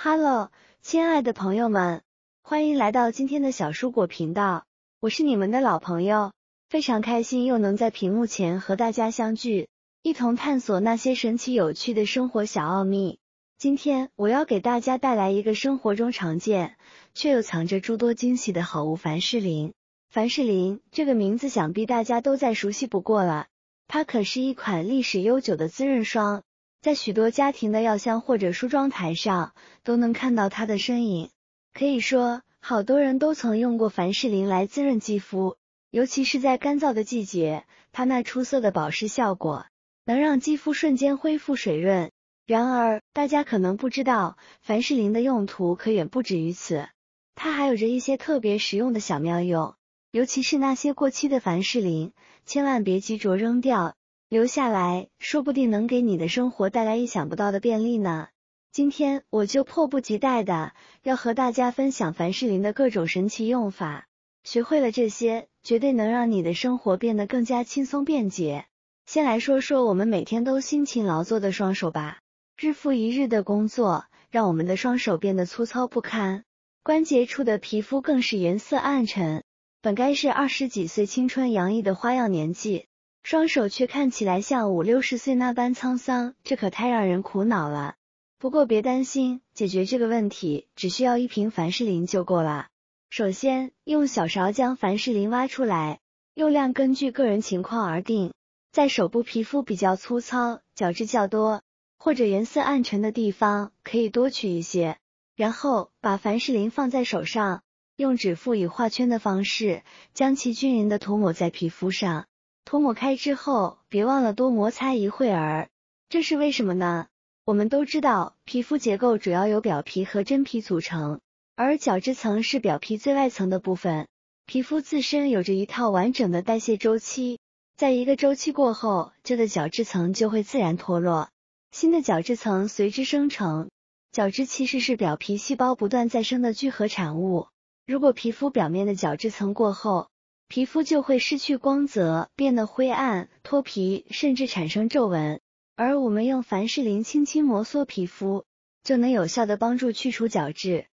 Hello，亲爱的朋友们，欢迎来到今天的小蔬果频道，我是你们的老朋友，非常开心又能在屏幕前和大家相聚，一同探索那些神奇有趣的生活小奥秘。今天我要给大家带来一个生活中常见，却又藏着诸多惊喜的好物——凡士林。凡士林这个名字想必大家都再熟悉不过了，它可是一款历史悠久的滋润霜。在许多家庭的药箱或者梳妆台上都能看到它的身影，可以说好多人都曾用过凡士林来滋润肌肤，尤其是在干燥的季节，它那出色的保湿效果能让肌肤瞬间恢复水润。然而大家可能不知道，凡士林的用途可远不止于此，它还有着一些特别实用的小妙用，尤其是那些过期的凡士林，千万别急着扔掉，留下来，说不定能给你的生活带来意想不到的便利呢。今天我就迫不及待的要和大家分享凡士林的各种神奇用法，学会了这些，绝对能让你的生活变得更加轻松便捷。先来说说我们每天都辛勤劳作的双手吧。日复一日的工作，让我们的双手变得粗糙不堪，关节处的皮肤更是颜色暗沉。本该是20几岁青春洋溢的花样年纪，双手却看起来像50、60岁那般沧桑，这可太让人苦恼了。不过别担心，解决这个问题只需要1瓶凡士林就够了。首先，用小勺将凡士林挖出来，用量根据个人情况而定。在手部皮肤比较粗糙、角质较多或者颜色暗沉的地方，可以多取一些。然后把凡士林放在手上，用指腹以画圈的方式将其均匀地涂抹在皮肤上。涂抹开之后，别忘了多摩擦一会儿。这是为什么呢？我们都知道，皮肤结构主要由表皮和真皮组成，而角质层是表皮最外层的部分。皮肤自身有着一套完整的代谢周期，在一个周期过后，旧的角质层就会自然脱落，新的角质层随之生成。角质其实是表皮细胞不断再生的聚合产物。如果皮肤表面的角质层过厚，皮肤就会失去光泽，变得灰暗、脱皮，甚至产生皱纹。而我们用凡士林轻轻摩挲皮肤，就能有效的帮助去除角质。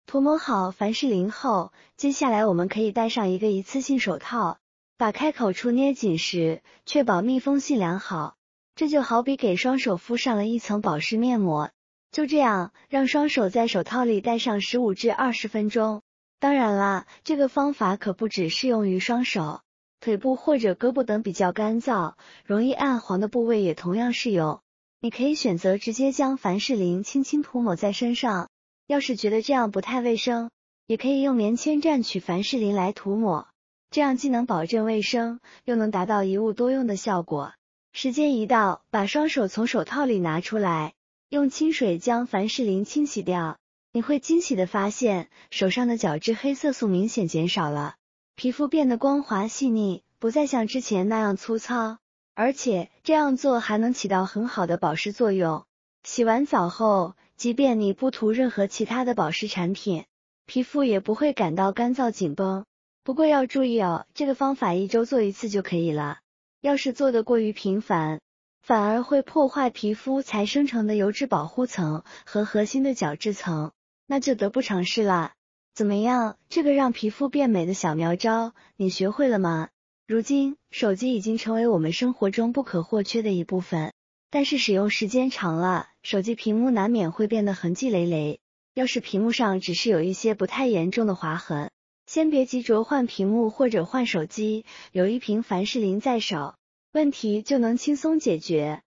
涂抹好凡士林后，接下来我们可以戴上一个一次性手套，把开口处捏紧时，确保密封性良好。这就好比给双手敷上了一层保湿面膜。就这样，让双手在手套里戴上15至20分钟。当然啦，这个方法可不只适用于双手，腿部或者胳膊等比较干燥、容易暗黄的部位也同样适用。你可以选择直接将凡士林轻轻涂抹在身上，要是觉得这样不太卫生，也可以用棉签蘸取凡士林来涂抹，这样既能保证卫生，又能达到一物多用的效果。时间一到，把双手从手套里拿出来，用清水将凡士林清洗掉。你会惊喜地发现，手上的角质黑色素明显减少了，皮肤变得光滑细腻，不再像之前那样粗糙，而且这样做还能起到很好的保湿作用。洗完澡后，即便你不涂任何其他的保湿产品，皮肤也不会感到干燥紧绷。不过要注意哦，这个方法1周做1次就可以了，要是做得过于频繁，反而会破坏皮肤才生成的油脂保护层和核心的角质层，那就得不偿失啦。怎么样，这个让皮肤变美的小妙招，你学会了吗？如今，手机已经成为我们生活中不可或缺的一部分，但是使用时间长了，手机屏幕难免会变得痕迹累累。要是屏幕上只是有一些不太严重的划痕，先别急着换屏幕或者换手机，有1瓶凡士林在手，问题就能轻松解决。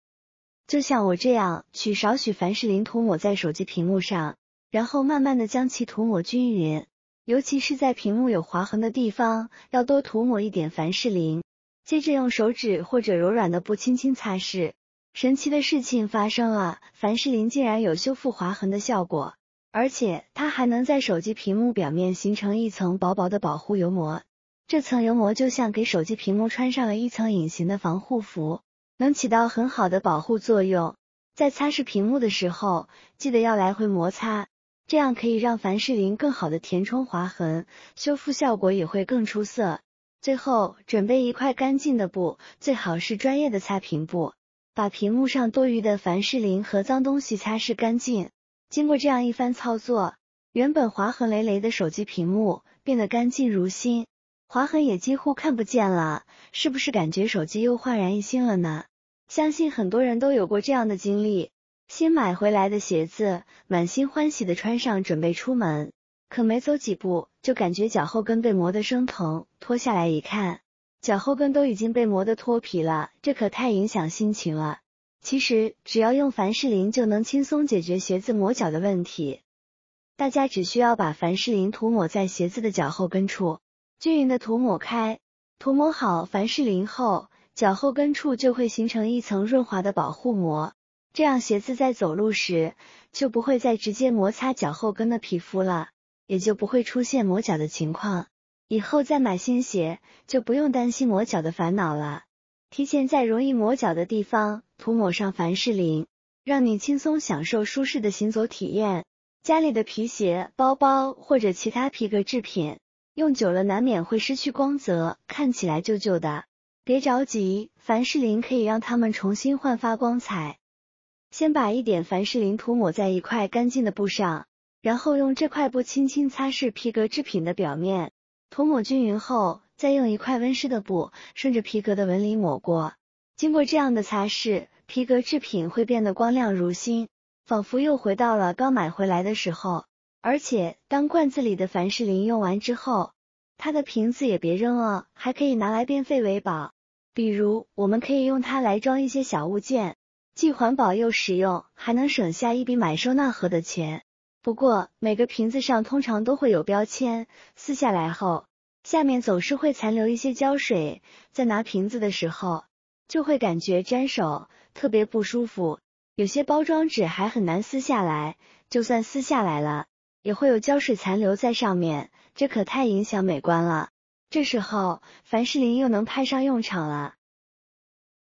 就像我这样，取少许凡士林涂抹在手机屏幕上，然后慢慢的将其涂抹均匀，尤其是在屏幕有划痕的地方，要多涂抹一点凡士林，接着用手指或者柔软的布轻轻擦拭。神奇的事情发生了，凡士林竟然有修复划痕的效果，而且它还能在手机屏幕表面形成一层薄薄的保护油膜。这层油膜就像给手机屏幕穿上了一层隐形的防护服，能起到很好的保护作用。在擦拭屏幕的时候，记得要来回摩擦，这样可以让凡士林更好的填充划痕，修复效果也会更出色。最后，准备一块干净的布，最好是专业的擦屏布，把屏幕上多余的凡士林和脏东西擦拭干净，经过这样一番操作，原本划痕累累的手机屏幕变得干净如新，划痕也几乎看不见了，是不是感觉手机又焕然一新了呢？相信很多人都有过这样的经历，新买回来的鞋子，满心欢喜的穿上准备出门，可没走几步，就感觉脚后跟被磨得生疼，脱下来一看，脚后跟都已经被磨得脱皮了，这可太影响心情了。其实只要用凡士林就能轻松解决鞋子磨脚的问题。大家只需要把凡士林涂抹在鞋子的脚后跟处，均匀的涂抹开。涂抹好凡士林后，脚后跟处就会形成一层润滑的保护膜，这样鞋子在走路时就不会再直接摩擦脚后跟的皮肤了，也就不会出现磨脚的情况。以后再买新鞋就不用担心磨脚的烦恼了。提前在容易磨脚的地方涂抹上凡士林，让你轻松享受舒适的行走体验。家里的皮鞋、包包或者其他皮革制品，用久了难免会失去光泽，看起来旧旧的。别着急，凡士林可以让它们重新焕发光彩。先把一点凡士林涂抹在一块干净的布上，然后用这块布轻轻擦拭皮革制品的表面，涂抹均匀后，再用一块温湿的布顺着皮革的纹理抹过。经过这样的擦拭，皮革制品会变得光亮如新，仿佛又回到了刚买回来的时候。而且当罐子里的凡士林用完之后，它的瓶子也别扔了，还可以拿来变废为宝。比如我们可以用它来装一些小物件，既环保又实用，还能省下一笔买收纳盒的钱。不过每个瓶子上通常都会有标签，撕下来后下面总是会残留一些胶水，在拿瓶子的时候就会感觉沾手，特别不舒服。有些包装纸还很难撕下来，就算撕下来了，也会有胶水残留在上面，这可太影响美观了。这时候凡士林又能派上用场了。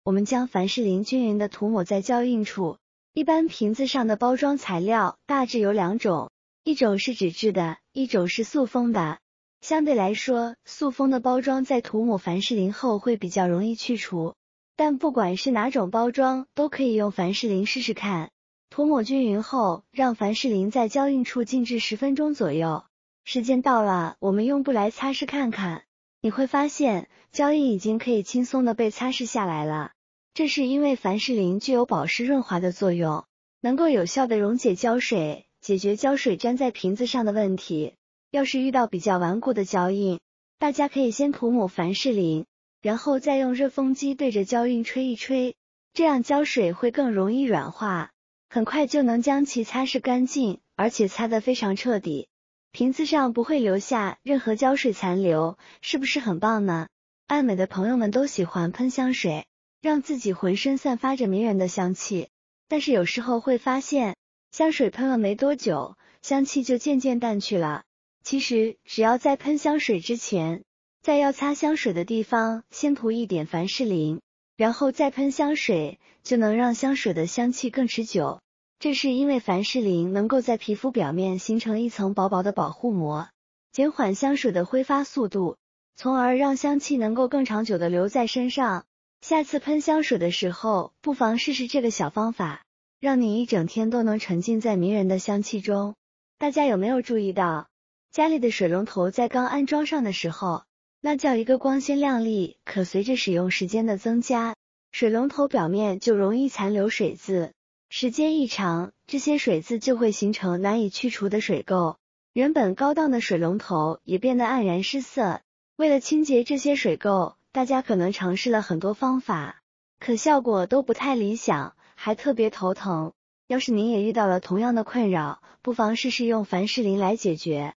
我们将凡士林均匀的涂抹在胶印处。一般瓶子上的包装材料大致有两种，一种是纸质的，一种是塑封的。相对来说，塑封的包装在涂抹凡士林后会比较容易去除，但不管是哪种包装，都可以用凡士林试试看。涂抹均匀后，让凡士林在胶印处静置10分钟左右。时间到了，我们用布来擦拭看看，你会发现胶印已经可以轻松的被擦拭下来了。这是因为凡士林具有保湿润滑的作用，能够有效的溶解胶水，解决胶水粘在瓶子上的问题。要是遇到比较顽固的胶印，大家可以先涂抹凡士林，然后再用热风机对着胶印吹一吹，这样胶水会更容易软化，很快就能将其擦拭干净，而且擦得非常彻底，瓶子上不会留下任何胶水残留，是不是很棒呢？爱美的朋友们都喜欢喷香水，让自己浑身散发着迷人的香气，但是有时候会发现，香水喷了没多久，香气就渐渐淡去了。其实只要在喷香水之前，在要擦香水的地方先涂一点凡士林，然后再喷香水，就能让香水的香气更持久。这是因为凡士林能够在皮肤表面形成一层薄薄的保护膜，减缓香水的挥发速度，从而让香气能够更长久的留在身上。下次喷香水的时候，不妨试试这个小方法，让你一整天都能沉浸在迷人的香气中。大家有没有注意到，家里的水龙头在刚安装上的时候，那叫一个光鲜亮丽，可随着使用时间的增加，水龙头表面就容易残留水渍，时间一长，这些水渍就会形成难以去除的水垢，原本高档的水龙头也变得黯然失色。为了清洁这些水垢，大家可能尝试了很多方法，可效果都不太理想，还特别头疼。要是您也遇到了同样的困扰，不妨试试用凡士林来解决。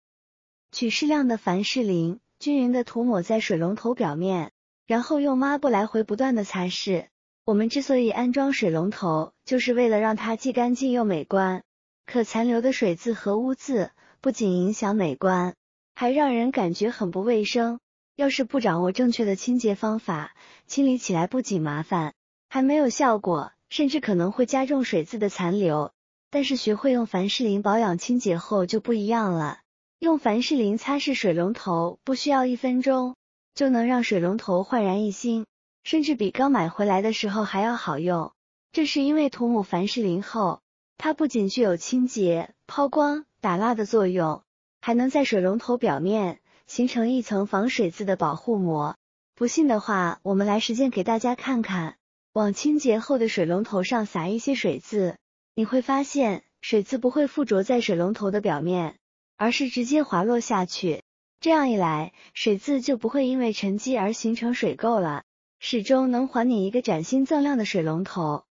取适量的凡士林，均匀的涂抹在水龙头表面，然后用抹布来回不断的擦拭。我们之所以安装水龙头，就是为了让它既干净又美观。可残留的水渍和污渍不仅影响美观，还让人感觉很不卫生。要是不掌握正确的清洁方法，清理起来不仅麻烦，还没有效果，甚至可能会加重水渍的残留。但是学会用凡士林保养清洁后就不一样了。用凡士林擦拭水龙头不需要1分钟，就能让水龙头焕然一新，甚至比刚买回来的时候还要好用。这是因为涂抹凡士林后，它不仅具有清洁、抛光、打蜡的作用，还能在水龙头表面形成一层防水渍的保护膜。不信的话，我们来实践给大家看看。往清洁后的水龙头上撒一些水渍，你会发现水渍不会附着在水龙头的表面，而是直接滑落下去。这样一来，水渍就不会因为沉积而形成水垢了，始终能还你一个崭新锃亮的水龙头。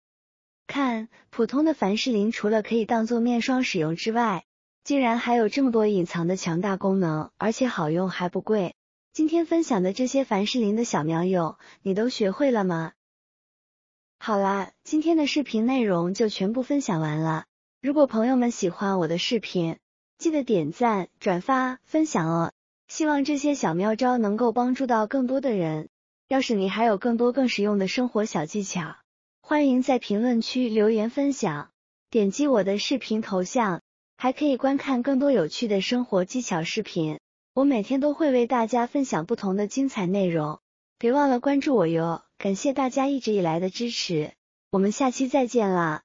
看，普通的凡士林除了可以当做面霜使用之外，竟然还有这么多隐藏的强大功能，而且好用还不贵。今天分享的这些凡士林的小妙用，你都学会了吗？好啦，今天的视频内容就全部分享完了。如果朋友们喜欢我的视频，记得点赞、转发、分享哦。希望这些小妙招能够帮助到更多的人。要是你还有更多更实用的生活小技巧，欢迎在评论区留言分享。点击我的视频头像，还可以观看更多有趣的生活技巧视频。我每天都会为大家分享不同的精彩内容，别忘了关注我哟。感谢大家一直以来的支持，我们下期再见啦。